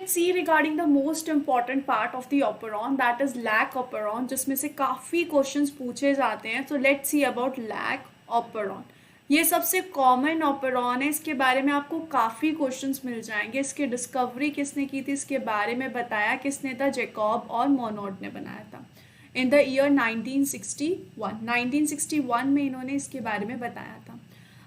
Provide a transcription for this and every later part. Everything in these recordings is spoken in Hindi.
let's see regarding the most important part of the operon, that is lac operon, जिसमें से काफ़ी क्वेश्चंस पूछे जाते हैं. So let's see about lac operon. ये सबसे कॉमन ऑपरॉन है, इसके बारे में आपको काफ़ी क्वेश्चंस मिल जाएंगे. इसकी डिस्कवरी किसने की थी, इसके बारे में बताया किसने था, जैकब और मोनोड ने बनाया था इन द ईयर 1961 में इन्होंने इसके बारे में बताया था.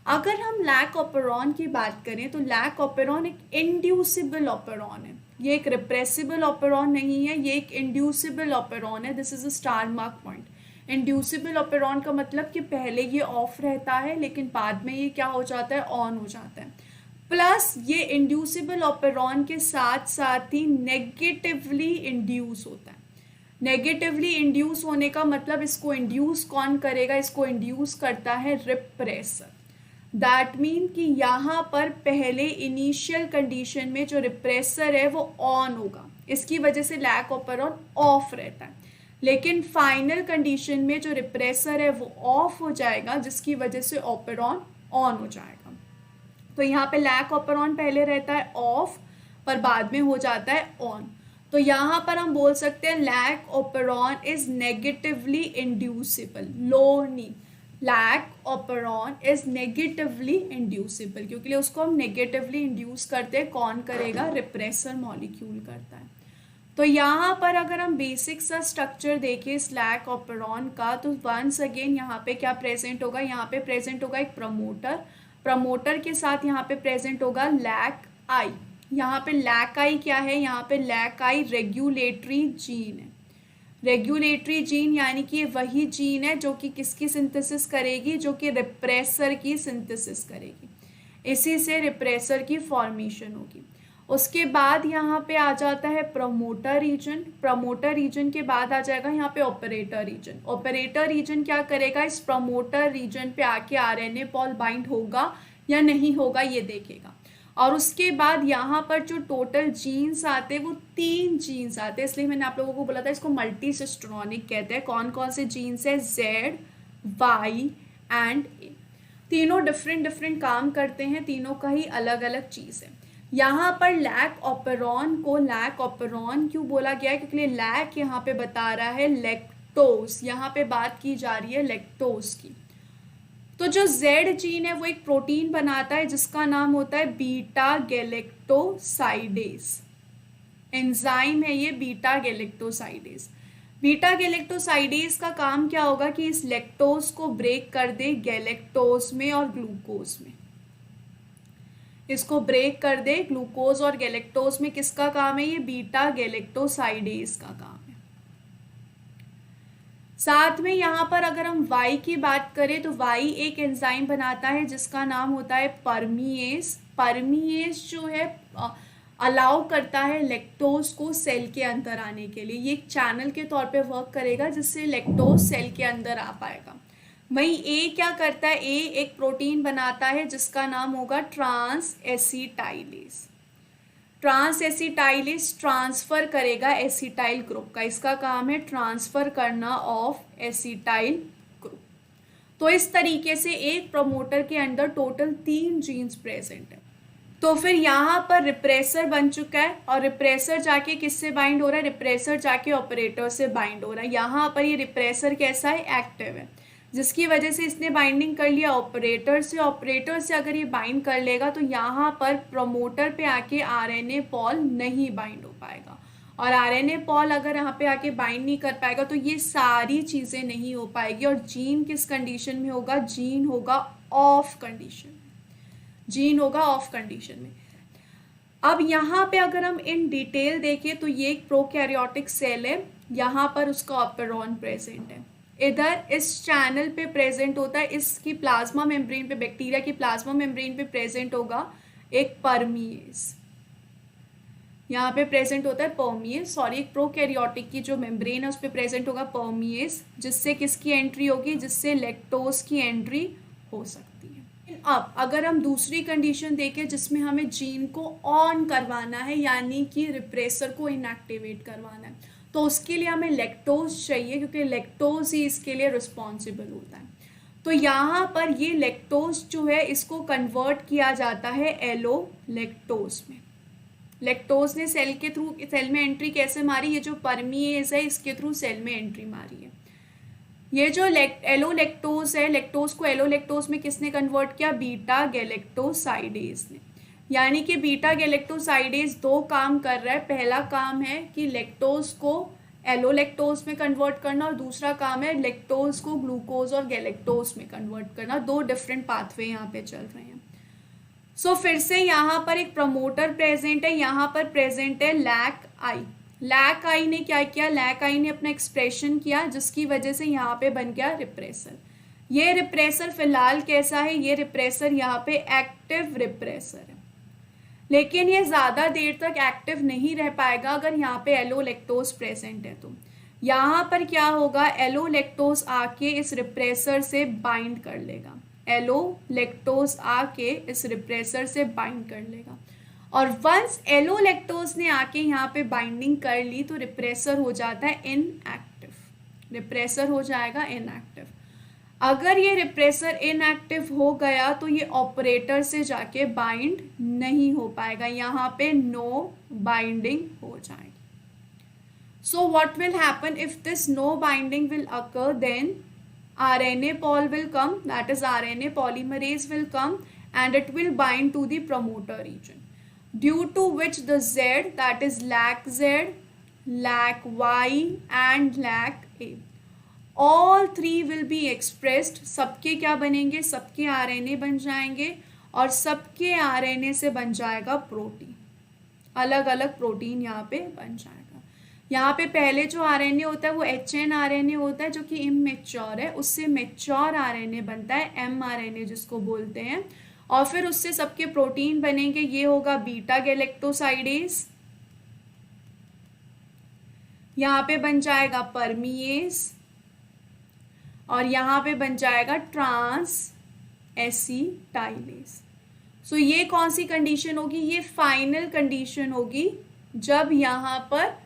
अगर हम लैक ऑपरॉन की बात करें तो लैक ऑपरॉन एक इंड्यूसिबल ऑपरॉन है. ये एक रिप्रेसिबल ऑपरॉन नहीं है, ये एक इंड्यूसिबल ऑपरॉन है. This is a star mark point. Inducible operon का मतलब कि पहले ये ऑफ रहता है लेकिन बाद में ये क्या हो जाता है, ऑन हो जाता है. प्लस ये इंड्यूसिबल ऑपरॉन के साथ साथ ही नेगेटिवली इंड्यूस होता है. नेगेटिवली इंड्यूस होने का मतलब इसको इंड्यूस कौन करेगा, इसको इंड्यूस करता है रिप्रेसर. दैट मीन कि यहाँ पर पहले इनिशियल कंडीशन में जो रिप्रेसर है वो ऑन होगा, इसकी वजह से लैक ऑपरॉन ऑफ रहता है. लेकिन फाइनल कंडीशन में जो रिप्रेसर है वो ऑफ हो जाएगा, जिसकी वजह से ऑपरॉन ऑन हो जाएगा. तो यहाँ पे लैक ऑपरॉन पहले रहता है ऑफ पर बाद में हो जाता है ऑन. तो यहाँ पर हम बोल सकते हैं lac operon is negatively inducible. लो नी, lac operon is negatively inducible, क्योंकि उसको हम नेगेटिवली इंड्यूस करते हैं. कौन करेगा, रिप्रेसर मॉलिक्यूल करता है. तो यहाँ पर अगर हम बेसिक सा स्ट्रक्चर देखें इस लैक ऑपरॉन का, तो वंस अगेन यहाँ पे क्या प्रेजेंट होगा, यहाँ पे प्रेजेंट होगा एक प्रमोटर. प्रमोटर के साथ यहाँ पे प्रेजेंट होगा लैक आई. यहाँ पे लैक आई क्या है, यहाँ पे लैक आई रेगुलेटरी जीन है. रेगुलेटरी जीन यानी कि वही जीन है जो कि किसकी सिंथेसिस करेगी, जो कि रिप्रेसर की सिंथेसिस करेगी. इसी से रिप्रेसर की फॉर्मेशन होगी. उसके बाद यहाँ पे आ जाता है प्रमोटर रीजन. प्रमोटर रीजन के बाद आ जाएगा यहाँ पे ऑपरेटर रीजन. ऑपरेटर रीजन क्या करेगा, इस प्रमोटर रीजन पे आके आरएनए पॉल बाइंड होगा या नहीं होगा ये देखेगा. और उसके बाद यहाँ पर जो टोटल जीन्स आते हैं वो 3 जीन्स आते हैं, इसलिए मैंने आप लोगों को बोला था इसको मल्टी सिस्ट्रोनिक कहते हैं. कौन कौन से जीन्स है, Z, Y एंड A. तीनों डिफरेंट काम करते हैं, तीनों का ही अलग अलग चीज़ है. यहाँ पर लैक ऑपरॉन को लैक ऑपरॉन क्यों बोला गया है, क्योंकि लैक यहाँ पे बता रहा है लैक्टोज. यहाँ पे बात की जा रही है लैक्टोज की. तो जो Z जीन है वो एक प्रोटीन बनाता है जिसका नाम होता है बीटा गैलेक्टोसाइडेज. एंजाइम है ये बीटा गैलेक्टोसाइडेज. बीटा गैलेक्टोसाइडेज का काम क्या होगा कि इस लैक्टोज को ब्रेक कर दे गैलेक्टोज में और ग्लूकोज में. इसको ब्रेक कर दे ग्लूकोज और गैलेक्टोज में. किसका काम है, ये बीटा गैलेक्टोसाइडेज का काम है. साथ में यहाँ पर अगर हम Y की बात करें तो Y एक एंजाइम बनाता है जिसका नाम होता है परमीएज. परमीएज जो है अलाउ करता है लैक्टोज को सेल के अंदर आने के लिए. ये एक चैनल के तौर पे वर्क करेगा जिससे लैक्टोज सेल के अंदर आ पाएगा. वहीं A क्या करता है, A एक प्रोटीन बनाता है जिसका नाम होगा transacetylase. Transacetylase transfer करेगा एसिटाइल ग्रुप का. इसका काम है ट्रांसफर करना ऑफ एसिटाइल ग्रुप. तो इस तरीके से एक प्रमोटर के अंदर टोटल 3 जीन्स प्रेजेंट है. तो फिर यहाँ पर रिप्रेसर बन चुका है और रिप्रेसर जाके किससे बाइंड हो रहा है, रिप्रेसर जाके ऑपरेटर से बाइंड हो रहा है. यहाँ पर ये रिप्रेसर कैसा है, एक्टिव है, जिसकी वजह से इसने बाइंडिंग कर लिया ऑपरेटर से. ऑपरेटर से अगर ये बाइंड कर लेगा तो यहाँ पर प्रमोटर पे आके आरएनए पॉल नहीं बाइंड हो पाएगा. और आरएनए पॉल अगर यहाँ पे आके बाइंड नहीं कर पाएगा तो ये सारी चीज़ें नहीं हो पाएगी. और जीन किस कंडीशन में होगा, जीन होगा ऑफ कंडीशन. जीन होगा ऑफ कंडीशन में. अब यहाँ पे अगर हम इन डिटेल देखें तो ये एक प्रोकैरियोटिक सेल है. यहाँ पर उसका ऑपरॉन प्रेजेंट है. इधर इस चैनल पे प्रेजेंट होता है, इसकी प्लाज्मा मेम्ब्रेन पे, बैक्टीरिया की प्लाज्मा मेम्ब्रेन पे प्रेजेंट होगा एक परमीएज. यहाँ पे प्रेजेंट होता है परमीएज, सॉरी एक प्रोकैरियोटिक की जो मेम्ब्रेन है उस पर प्रेजेंट होगा परमीएज, जिससे किसकी एंट्री होगी, जिससे लैक्टोज की एंट्री हो सकती है. अब अगर हम दूसरी कंडीशन देखें जिसमें हमें जीन को ऑन करवाना है यानी कि रिप्रेसर को इनएक्टिवेट करवाना है, तो उसके लिए हमें लैक्टोज चाहिए क्योंकि लैक्टोज ही इसके लिए रिस्पॉन्सिबल होता है. तो यहाँ पर ये लैक्टोज जो है इसको कन्वर्ट किया जाता है एलो लैक्टोज में. लैक्टोज ने सेल में एंट्री कैसे मारी, ये जो परमीएज है इसके थ्रू सेल में एंट्री मारी है। ये जो एलोलेक्टोज है, लैक्टोज को एलोलेक्टोज में किसने कन्वर्ट किया, बीटा गैलेक्टोसाइडेज ने। यानी कि बीटा गैलेक्टोसाइडेज दो काम कर रहा है। पहला काम है कि लैक्टोज को एलोलेक्टोज में कन्वर्ट करना और दूसरा काम है लैक्टोज को ग्लूकोज और गैलेक्टोज में कन्वर्ट करना। दो डिफरेंट पाथवे यहाँ पे चल रहे हैं। सो फिर से यहाँ पर एक प्रमोटर प्रेजेंट है, यहाँ पर प्रेजेंट है लैक आई। लैक आई ने क्या किया, लैक आई ने अपना एक्सप्रेशन किया जिसकी वजह से यहाँ पे बन गया रिप्रेसर। ये रिप्रेसर फिलहाल कैसा है, ये रिप्रेसर यहाँ पे एक्टिव रिप्रेसर है, लेकिन ये ज़्यादा देर तक एक्टिव नहीं रह पाएगा अगर यहाँ पे एलोलेक्टोज प्रेजेंट है। तो यहाँ पर क्या होगा, एलोलेक्टोज आके इस रिप्रेसर से बाइंड कर लेगा, एलोलेक्टोज आके इस रिप्रेसर से बाइंड कर लेगा। और वंस एलोलेक्टोज ने आके यहाँ पे बाइंडिंग कर ली तो रिप्रेसर हो जाता है इनएक्टिव, रिप्रेसर हो जाएगा इनएक्टिव। अगर ये रिप्रेसर इनएक्टिव हो गया तो ये ऑपरेटर से जाके बाइंड नहीं हो पाएगा, यहाँ पे नो बाइंडिंग हो जाएगी। So what will happen if this no binding will occur, then RNA pol will come, that is RNA polymerase will come and it will bind to the promoter region, due to which the Z, that is lac Z, lac Y and lac A, all three will be expressed। सबके क्या बनेंगे, सबके RNA बन जाएंगे और सबके RNA से बन जाएगा प्रोटीन, अलग अलग प्रोटीन यहाँ पे बन जाएगा। यहाँ पे पहले जो RNA होता है वो HN RNA होता है जो कि इमेच्योर है, उससे मेच्योर RNA बनता है mRNA जिसको बोलते हैं, और फिर उससे सबके प्रोटीन बनेंगे। ये होगा बीटा गैलेक्टोसाइडेज, यहाँ पे बन जाएगा परमीएज और यहाँ पे बन जाएगा ट्रांस एसिटाइलेज। सो ये कौन सी कंडीशन होगी, ये फाइनल कंडीशन होगी जब यहाँ पर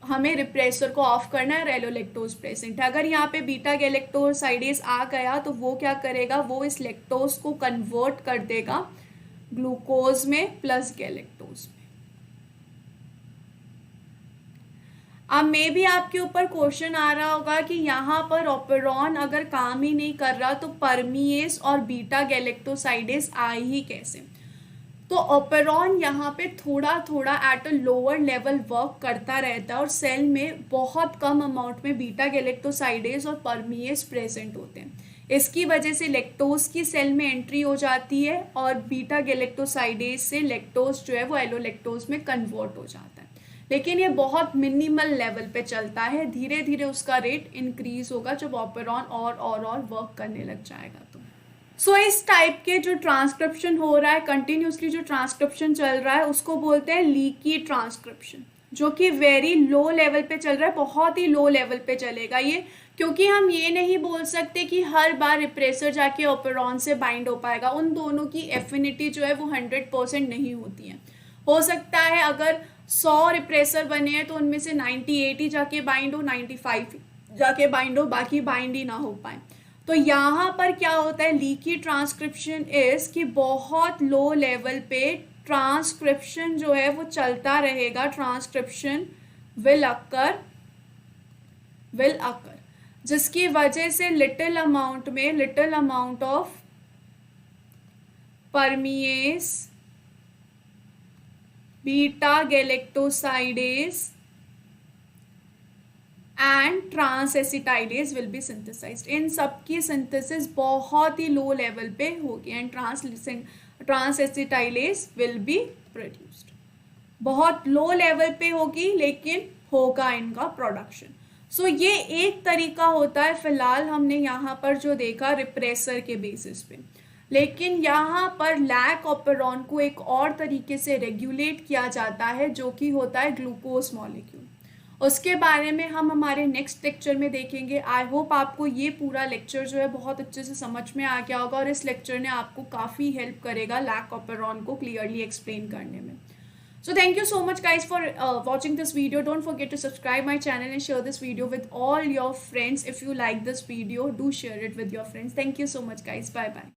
हमें रिप्रेसर को ऑफ करना है और एलोलेक्टोज प्रेजेंट है। अगर यहाँ पे बीटा गैलेक्टोसाइडेज आ गया तो वो क्या करेगा, वो इस लैक्टोज को कन्वर्ट कर देगा ग्लूकोज में प्लस गैलेक्टोज में। अब मे भी आपके ऊपर क्वेश्चन आ रहा होगा कि यहाँ पर ऑपेरॉन अगर काम ही नहीं कर रहा तो परमीएज और बीटा गैलेक्टोसाइडेज आए ही कैसे। तो ऑपेरॉन यहाँ पे थोड़ा थोड़ा at a lower level work करता रहता है और सेल में बहुत कम अमाउंट में बीटा गैलेक्टोसाइडेज और परमीएज प्रेजेंट होते हैं। इसकी वजह से लैक्टोज की सेल में एंट्री हो जाती है और बीटा गैलेक्टोसाइडेज से लैक्टोज जो है वो एलोलेक्टोज में कन्वर्ट हो जाता है, लेकिन ये बहुत मिनिमल लेवल पे चलता है। धीरे धीरे उसका रेट इंक्रीज होगा जब ऑपेरॉन और वर्क करने लग जाएगा। तो सो इस टाइप के जो ट्रांसक्रिप्शन हो रहा है, कंटिन्यूसली जो ट्रांसक्रिप्शन चल रहा है उसको बोलते हैं लीकी ट्रांसक्रिप्शन, जो कि वेरी लो लेवल पे चल रहा है, बहुत ही लो लेवल पे चलेगा ये, क्योंकि हम ये नहीं बोल सकते कि हर बार रिप्रेसर जाके ऑपेरॉन से बाइंड हो पाएगा। उन दोनों की एफिनिटी जो है वो 100% नहीं होती है। हो सकता है अगर 100 रिप्रेसर बने हैं तो उनमें से 98 ही जाके बाइंड हो, 95 जाके बाइंड हो, बाकी बाइंड ही ना हो पाए। तो यहाँ पर क्या होता है, लीकी ट्रांसक्रिप्शन इज कि बहुत लो लेवल पे ट्रांसक्रिप्शन जो है वो चलता रहेगा, ट्रांसक्रिप्शन विल अकर, जिसकी वजह से little amount of permease, beta galactosidase and transacetylase will be synthesized. इन सब की सिंथेसिस बहुत ही लो लेवल पे होगी and transacetylase will be produced. बहुत लो लेवल पे होगी लेकिन होगा इनका प्रोडक्शन। सो ये एक तरीका होता है फिलहाल हमने यहाँ पर जो देखा रिप्रेसर के बेसिस पे, लेकिन यहाँ पर लैक ऑपेरॉन को एक और तरीके से रेगुलेट किया जाता है जो कि होता है ग्लूकोज मॉलिक्यूल। उसके बारे में हम हमारे नेक्स्ट लेक्चर में देखेंगे। आई होप आपको ये पूरा लेक्चर जो है बहुत अच्छे से समझ में आ गया होगा और इस लेक्चर ने आपको काफ़ी हेल्प करेगा लैक ऑपेरॉन को क्लियरली एक्सप्लेन करने में। So thank you so much guys for watching this video. Don't forget to subscribe my channel and share this video with all your friends. If you like this video, do share it with your friends. Thank you so much guys. Bye bye.